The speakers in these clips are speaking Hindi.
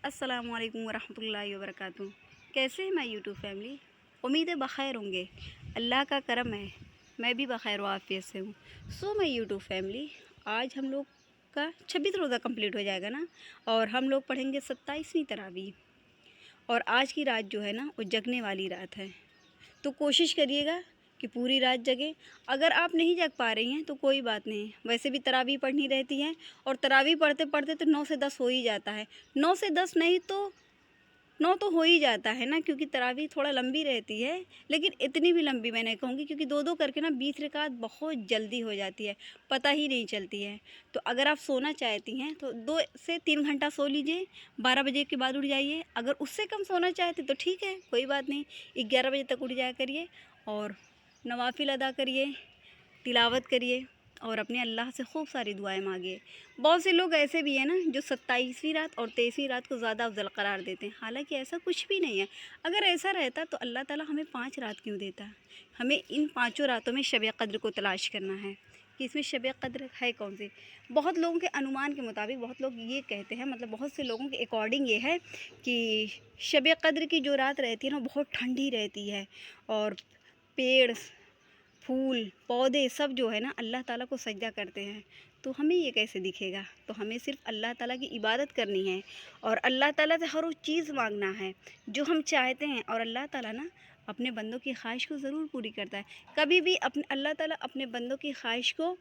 अस्सलामुअलैकुम वरहमतुल्लाहि वबरकातुहू। कैसे हैं मैं यूट्यूब फैमिली? उम्मीद है बख़ैर होंगे। अल्लाह का करम है, मैं भी बख़ैर व आफ़ियत से हूँ। मैं यूट्यूब फैमिली, आज हम लोग का 26 रोज़ा कंप्लीट हो जाएगा ना, और हम लोग पढ़ेंगे 27वीं तरावी। और आज की रात जो है ना, वो जगने वाली रात है। तो कोशिश करिएगा कि पूरी रात जगें। अगर आप नहीं जग पा रही हैं तो कोई बात नहीं, वैसे भी तरावी पढ़नी रहती है, और तरावी पढ़ते पढ़ते तो 9 से 10 हो ही जाता है। 9 से 10 नहीं तो 9 तो हो ही जाता है ना, क्योंकि तरावी थोड़ा लंबी रहती है, लेकिन इतनी भी लंबी मैं नहीं कहूँगी, क्योंकि 2-2 करके ना 20 रकात बहुत जल्दी हो जाती है, पता ही नहीं चलती है। तो अगर आप सोना चाहती हैं तो 2 से 3 घंटा सो लीजिए, 12 बजे के बाद उठ जाइए। अगर उससे कम सोना चाहते तो ठीक है, कोई बात नहीं, 11 बजे तक उठ जाया करिए और नवाफ़िल अदा करिए, तिलावत करिए और अपने अल्लाह से खूब सारी दुआएं मांगिए। बहुत से लोग ऐसे भी हैं ना जो 27वीं रात और 23वीं रात को ज़्यादा अफजल करार देते हैं, हालांकि ऐसा कुछ भी नहीं है। अगर ऐसा रहता तो अल्लाह ताला हमें 5 रात क्यों देता? हमें इन 5 रातों में शब क़द्र को तलाश करना है कि इसमें शब क़द्र है कौन सी। बहुत लोगों के अनुमान के मुताबिक बहुत लोग ये कहते हैं, मतलब बहुत से लोगों के अकॉर्डिंग ये है कि शब क़द्र की जो रात रहती है ना, बहुत ठंडी रहती है, और पेड़ फूल पौधे सब जो है ना अल्लाह ताला को सजदा करते हैं। तो हमें ये कैसे दिखेगा? तो हमें सिर्फ अल्लाह ताला की इबादत करनी है और अल्लाह ताला से हर वो चीज़ मांगना है जो हम चाहते हैं, और अल्लाह ताला ना अपने बंदों की ख्वाहिश को ज़रूर पूरी करता है। कभी भी अपने अल्लाह ताला अपने बंदों की ख्वाहिश को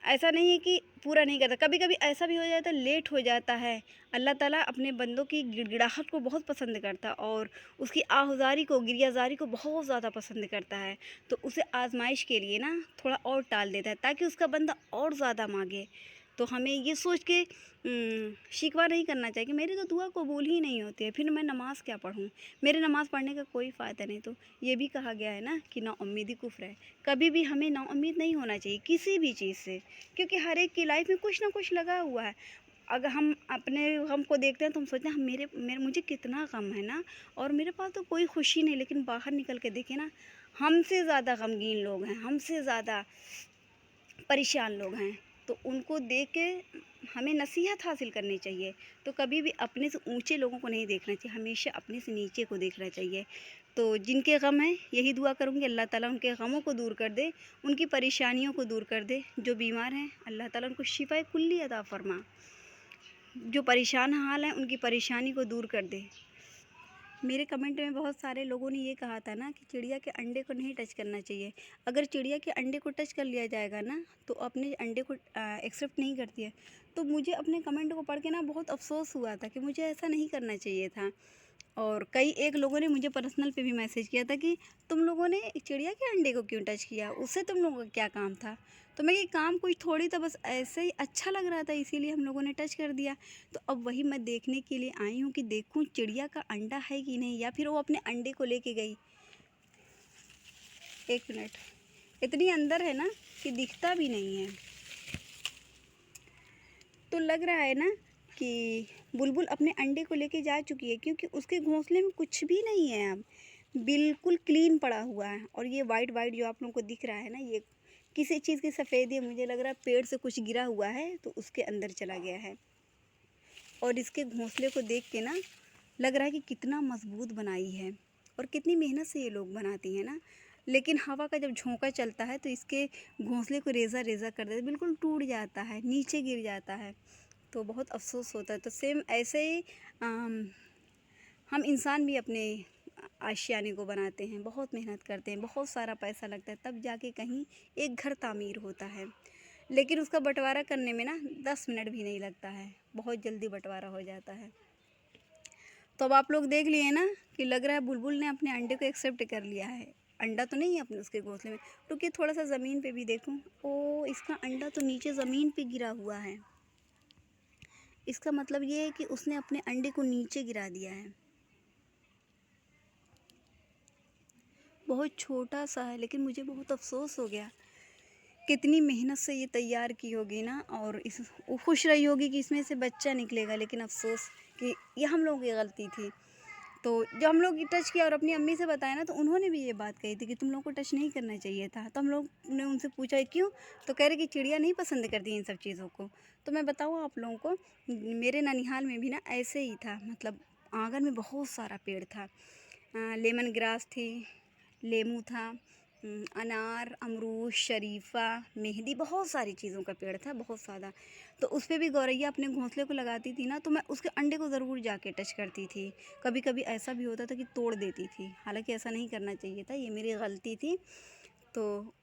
ऐसा नहीं है कि पूरा नहीं करता, कभी कभी ऐसा भी हो जाता है, लेट हो जाता है। अल्लाह ताला अपने बंदों की गिड़गिड़ाहट को बहुत पसंद करता है और उसकी आहुजारी को, गिरियाजारी को बहुत ज़्यादा पसंद करता है। तो उसे आजमाइश के लिए ना थोड़ा और टाल देता है ताकि उसका बंदा और ज़्यादा मांगे। तो हमें ये सोच के शिकवा नहीं करना चाहिए कि मेरी तो दुआ कबूल ही नहीं होती है, फिर मैं नमाज़ क्या पढ़ूँ, मेरे नमाज़ पढ़ने का कोई फ़ायदा नहीं। तो ये भी कहा गया है ना कि नाउम्मीदी कुफ्र है। कभी भी हमें नाउम्मीद नहीं होना चाहिए किसी भी चीज़ से, क्योंकि हर एक की लाइफ में कुछ ना कुछ लगा हुआ है। अगर हम अपने गम को देखते हैं तो हम सोचते हैं हम मेरे मुझे कितना गम है ना, और मेरे पास तो कोई खुशी नहीं, लेकिन बाहर निकल के देखें ना, हमसे ज़्यादा गमगीन लोग हैं, हमसे ज़्यादा परेशान लोग हैं। तो उनको देख के हमें नसीहत हासिल करनी चाहिए। तो कभी भी अपने से ऊंचे लोगों को नहीं देखना चाहिए, हमेशा अपने से नीचे को देखना चाहिए। तो जिनके गम हैं यही दुआ करूँगी, अल्लाह ताला उनके गमों को दूर कर दे, उनकी परेशानियों को दूर कर दे। जो बीमार हैं अल्लाह ताला उनको शिफाए कुल्ली अता फरमा, जो परेशान हाल हैं उनकी परेशानी को दूर कर दे। मेरे कमेंट में बहुत सारे लोगों ने ये कहा था ना कि चिड़िया के अंडे को नहीं टच करना चाहिए। अगर चिड़िया के अंडे को टच कर लिया जाएगा ना तो अपने अंडे को एक्सेप्ट नहीं करती है। तो मुझे अपने कमेंट को पढ़ के ना बहुत अफसोस हुआ था कि मुझे ऐसा नहीं करना चाहिए था। और कई एक लोगों ने मुझे पर्सनल पे भी मैसेज किया था कि तुम लोगों ने चिड़िया के अंडे को क्यों टच किया, उससे तुम लोगों का क्या काम था। तो मैं ये काम कुछ थोड़ी था, बस ऐसे ही अच्छा लग रहा था इसीलिए हम लोगों ने टच कर दिया। तो अब वही मैं देखने के लिए आई हूँ कि देखूँ चिड़िया का अंडा है कि नहीं, या फिर वो अपने अंडे को लेके गई। एक मिनट, इतनी अंदर है ना कि दिखता भी नहीं है। तो लग रहा है ना कि बुलबुल अपने अंडे को लेके जा चुकी है, क्योंकि उसके घोंसले में कुछ भी नहीं है, अब बिल्कुल क्लीन पड़ा हुआ है। और ये वाइट वाइट जो आप लोगों को दिख रहा है ना, ये किसी चीज़ की सफ़ेदी है, मुझे लग रहा है पेड़ से कुछ गिरा हुआ है तो उसके अंदर चला गया है। और इसके घोंसले को देख के ना लग रहा है कि कितना मजबूत बनाई है, और कितनी मेहनत से ये लोग बनाती हैं ना। लेकिन हवा का जब झोंका चलता है तो इसके घोंसले को रेज़ा रेज़ा कर देता है, बिल्कुल टूट जाता है, नीचे गिर जाता है। तो बहुत अफसोस होता है। तो सेम ऐसे ही हम इंसान भी अपने आशियाने को बनाते हैं, बहुत मेहनत करते हैं, बहुत सारा पैसा लगता है, तब जाके कहीं एक घर तामीर होता है। लेकिन उसका बंटवारा करने में ना 10 मिनट भी नहीं लगता है, बहुत जल्दी बंटवारा हो जाता है। तो अब आप लोग देख लिए ना कि लग रहा है बुलबुल ने अपने अंडे को एक्सेप्ट कर लिया है। अंडा तो नहीं है अपने उसके घोंसले में। रुकिए थोड़ा सा ज़मीन पे भी देखूं। ओ, इसका अंडा तो नीचे ज़मीन पे गिरा हुआ है। इसका मतलब ये है कि उसने अपने अंडे को नीचे गिरा दिया है। बहुत छोटा सा है, लेकिन मुझे बहुत अफसोस हो गया। कितनी मेहनत से ये तैयार की होगी ना, और इस वो खुश रही होगी कि इसमें से बच्चा निकलेगा, लेकिन अफसोस कि ये हम लोगों की गलती थी। तो जब हम लोग टच किया और अपनी अम्मी से बताया ना, तो उन्होंने भी ये बात कही थी कि तुम लोग को टच नहीं करना चाहिए था। तो हम लोग ने उनसे पूछा क्यों? तो कह रहे कि चिड़िया नहीं पसंद करती इन सब चीज़ों को। तो मैं बताऊँ आप लोगों को, मेरे ननिहाल में भी ना ऐसे ही था, मतलब आंगन में बहुत सारा पेड़ था। लेमन ग्रास थी, लेमू था, अनार, अमरूद, शरीफ़ा, मेहंदी, बहुत सारी चीज़ों का पेड़ था, बहुत ज़्यादा। तो उस पे भी गौरैया अपने घोंसले को लगाती थी ना, तो मैं उसके अंडे को ज़रूर जाके टच करती थी। कभी कभी ऐसा भी होता था कि तोड़ देती थी, हालांकि ऐसा नहीं करना चाहिए था, ये मेरी गलती थी। तो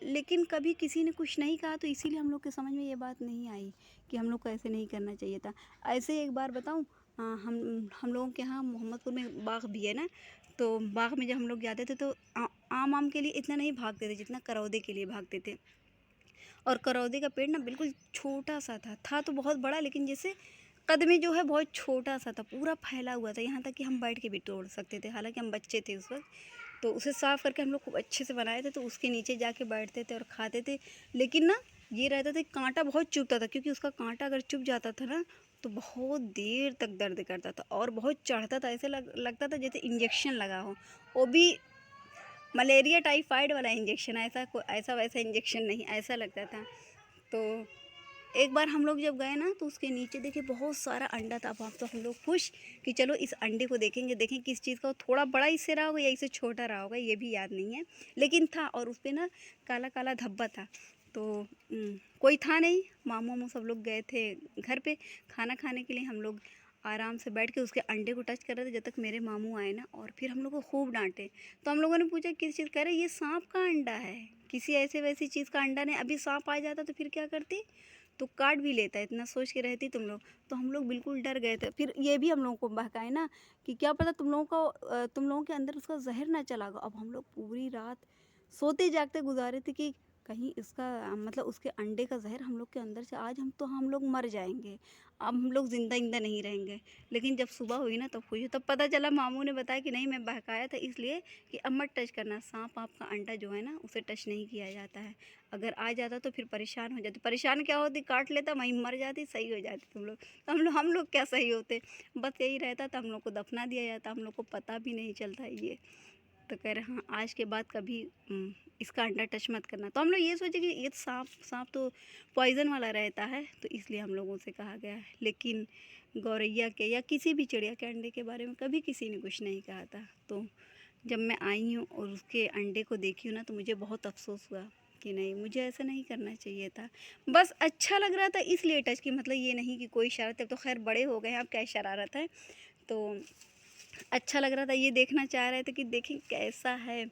लेकिन कभी किसी ने कुछ नहीं कहा, तो इसीलिए हम लोग के समझ में ये बात नहीं आई कि हम लोग को ऐसे नहीं करना चाहिए था। ऐसे ही एक बार बताऊँ, हम लोगों के यहाँ मोहम्मदपुर में बाग भी है ना, तो बाग में जब हम लोग जाते थे तो आम के लिए इतना नहीं भागते थे जितना करौदे के लिए भागते थे। और करौदे का पेड़ ना बिल्कुल छोटा सा था तो बहुत बड़ा, लेकिन जैसे कद में जो है बहुत छोटा सा था, पूरा फैला हुआ था, यहाँ तक कि हम बैठ के भी तोड़ सकते थे, हालांकि हम बच्चे थे उस वक्त। तो उसे साफ़ करके हम लोग खूब अच्छे से बनाए थे, तो उसके नीचे जाके बैठते थे और खाते थे। लेकिन ना ये रहता था, कांटा बहुत चुभता था, क्योंकि उसका कांटा अगर चुभ जाता था ना, तो बहुत देर तक दर्द करता था और बहुत चढ़ता था, ऐसे लगता था जैसे इंजेक्शन लगा हो, वो भी मलेरिया टाइफाइड वाला इंजेक्शन, ऐसा वैसा इंजेक्शन नहीं, ऐसा लगता था। तो एक बार हम लोग जब गए ना, तो उसके नीचे देखे बहुत सारा अंडा था। अब तो हम लोग खुश कि चलो इस अंडे को देखेंगे, देखें किस चीज़ का, थोड़ा बड़ा इससे रहा होगा या इससे छोटा रहा होगा, ये भी याद नहीं है, लेकिन था। और उस पर ना काला काला धब्बा था। तो कोई था नहीं, मामू वामू सब लोग गए थे घर पे खाना खाने के लिए। हम लोग आराम से बैठ के उसके अंडे को टच कर रहे थे जब तक मेरे मामू आए ना, और फिर हम लोग को खूब डांटे। तो हम लोगों ने पूछा किस चीज़, कह रहे ये सांप का अंडा है, किसी ऐसे वैसी चीज़ का अंडा नहीं, अभी सांप आ जाता तो फिर क्या करती, तो काट भी लेता है, इतना सोच के रहती तुम लोग। तो हम लोग बिल्कुल डर गए थे। फिर ये भी हम लोगों को बहकाए ना कि क्या पता तुम लोगों के अंदर उसका जहर ना चला गया। अब हम लोग पूरी रात सोते जागते गुजारे थे कि कहीं इसका मतलब उसके अंडे का जहर हम लोग के अंदर से, आज हम लोग मर जाएंगे, अब हम लोग जिंदा इंदा नहीं रहेंगे। लेकिन जब सुबह हुई ना, तब खुशी, तब पता चला, मामू ने बताया कि नहीं, मैं बहकाया था इसलिए कि अब मत टच करना, सांप आप का अंडा जो है ना, उसे टच नहीं किया जाता है। अगर आ जाता तो फिर परेशान हो जाती, परेशान क्या होती, काट लेता, वहीं मर जाती, सही हो जाती तुम लोग। तो हम लोग क्या सही होते, बस यही रहता था, हम लोग को दफना दिया जाता, हम लोग को पता भी नहीं चलता ये। तो कह रहे हाँ, आज के बाद कभी इसका अंडा टच मत करना। तो हम लोग ये सोचे कि ये सांप सांप तो पॉइज़न वाला रहता है, तो इसलिए हम लोगों से कहा गया है। लेकिन गौरैया के या किसी भी चिड़िया के अंडे के बारे में कभी किसी ने कुछ नहीं कहा था। तो जब मैं आई हूँ और उसके अंडे को देखी हूँ ना, तो मुझे बहुत अफसोस हुआ कि नहीं, मुझे ऐसा नहीं करना चाहिए था। बस अच्छा लग रहा था इसलिए टच की, मतलब ये नहीं कि कोई शरारत, अब तो खैर बड़े हो गए हैं, अब क्या शरारत है। तो अच्छा लग रहा था, ये देखना चाह रहे थे कि देखें कैसा है,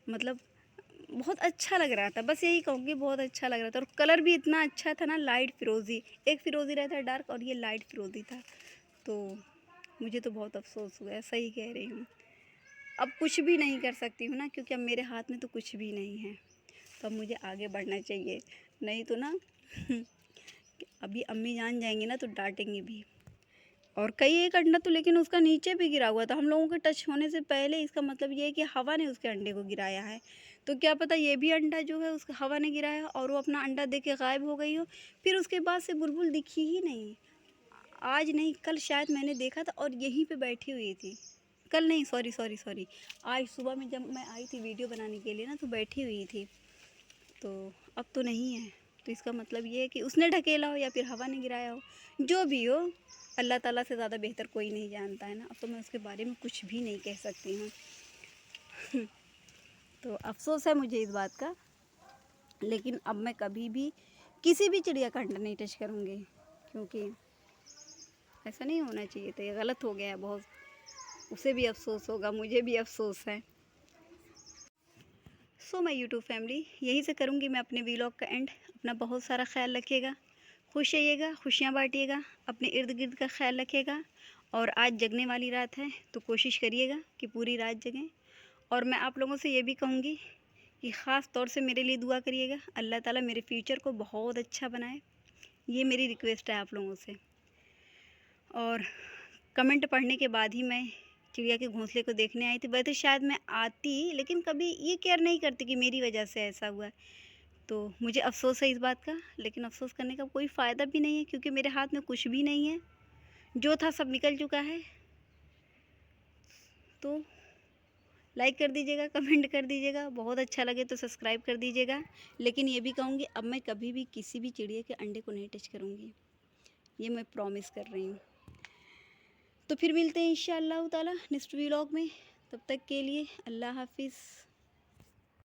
मतलब बहुत अच्छा लग रहा था, बस यही कहूँगी, बहुत अच्छा लग रहा था। और कलर भी इतना अच्छा था ना, लाइट फिरोज़ी, एक फिरोज़ी रहता है डार्क, और ये लाइट फिरोज़ी था। तो मुझे तो बहुत अफसोस हुआ, सही कह रही हूँ। अब कुछ भी नहीं कर सकती हूँ ना, क्योंकि अब मेरे हाथ में तो कुछ भी नहीं है। तो अब मुझे आगे बढ़ना चाहिए, नहीं तो ना अभी अम्मी जान जाएंगी ना, तो डांटेंगी भी। और कई एक अंडा तो लेकिन उसका नीचे भी गिरा हुआ था, हम लोगों के टच होने से पहले। इसका मतलब ये है कि हवा ने उसके अंडे को गिराया है। तो क्या पता ये भी अंडा जो है उसका हवा ने गिराया और वो अपना अंडा दे के गायब हो गई हो। फिर उसके बाद से बुलबुल दिखी ही नहीं। आज नहीं, कल शायद मैंने देखा था, और यहीं पे बैठी हुई थी। कल नहीं, सॉरी सॉरी सॉरी, आज सुबह में जब मैं आई थी वीडियो बनाने के लिए ना, तो बैठी हुई थी। तो अब तो नहीं है। तो इसका मतलब ये है कि उसने ढकेला हो या फिर हवा ने गिराया हो, जो भी हो, अल्लाह ताला से ज़्यादा बेहतर कोई नहीं जानता है ना। अब तो मैं उसके बारे में कुछ भी नहीं कह सकती हूँ। तो अफसोस है मुझे इस बात का, लेकिन अब मैं कभी भी किसी भी चिड़िया का अंडा नहीं टच करूँगी, क्योंकि ऐसा नहीं होना चाहिए था, ये गलत हो गया है बहुत। उसे भी अफसोस होगा, मुझे भी अफसोस है। सो माय यूट्यूब फैमिली, यहीं से करूँगी मैं अपने व्लॉग का एंड। अपना बहुत सारा ख्याल रखिएगा, खुश रहिएगा, खुशियाँ बांटिएगा, अपने इर्द गिर्द का ख्याल रखिएगा। और आज जगने वाली रात है, तो कोशिश करिएगा कि पूरी रात जगें। और मैं आप लोगों से ये भी कहूँगी कि ख़ास तौर से मेरे लिए दुआ करिएगा, अल्लाह ताला मेरे फ्यूचर को बहुत अच्छा बनाए। ये मेरी रिक्वेस्ट है आप लोगों से। और कमेंट पढ़ने के बाद ही मैं चिड़िया के घोंसले को देखने आई थी। वैसे शायद मैं आती, लेकिन कभी ये केयर नहीं करती कि मेरी वजह से ऐसा हुआ। तो मुझे अफ़सोस है इस बात का, लेकिन अफ़सोस करने का कोई फ़ायदा भी नहीं है, क्योंकि मेरे हाथ में कुछ भी नहीं है। जो था सब निकल चुका है। तो लाइक कर दीजिएगा, कमेंट कर दीजिएगा, बहुत अच्छा लगे तो सब्सक्राइब कर दीजिएगा। लेकिन ये भी कहूँगी, अब मैं कभी भी किसी भी चिड़िया के अंडे को नहीं टच करूँगी, ये मैं प्रॉमिस कर रही हूँ। तो फिर मिलते हैं इंशाअल्लाह ताला नेक्स्ट व्लॉग में। तब तक के लिए अल्लाह हाफिज़।